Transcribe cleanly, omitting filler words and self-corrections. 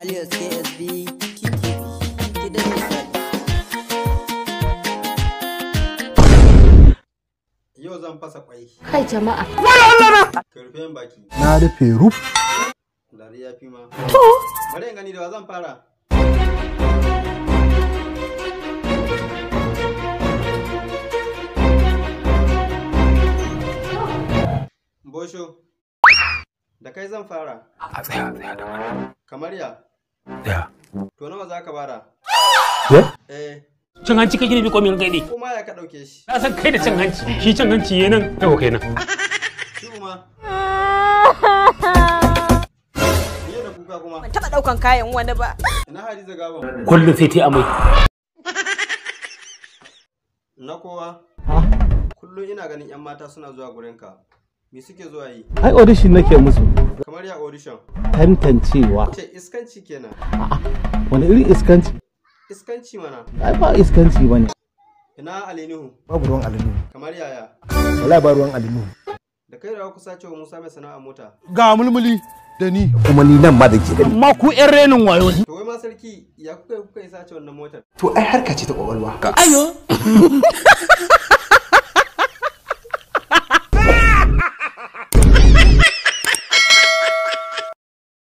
ALIYOS KSB gidan misali. Yau zan fasa kwai. Kai jama'a. Wai Allah na! Ka rufe min baki. Na rufe ruf. Dariya fi ma. To. Bari in gani da wa zan fara. Bosho. Da kai zan fara. A tsaya da wani. Kamar ya? Ya. To nawa za ka bara? Cin hanci kake bi komin kai ne. Kuma ya ka ɗauke shi. Na san kai da cin hanci. Shi cin hanci yayin yau kai nan. Shi kuma. Ni da kuka kuma. Ban taɓa ɗaukan kayan wani ba. Ina hadiza Gabon. Kullum sai ta amai. Na kowa. Kullum ina ganin 'yan mata suna zuwa gurinka. Me suke zuwa yi? Ai audition nake musu. Kamar ya audition. Tantancewa. Ce iskanci kenan. A'a. Wani irin iskanci? Iskanci mana. Ai ba iskanci bane. Ina Alinuhu. Babu ruwan alinu. Kamar yaya. Wallahi ba ruwan alinu. Da kai da ku sace wa Musa mai sana'a mota. Ga mulmuli da ni. Kuma ni nan ma da ke gani. Amma ku ƴan renin wayo ne. To wai ma sarki ya kuka yi sace wannan motar. To ai harka ce ta kwakwalwa. Ayo.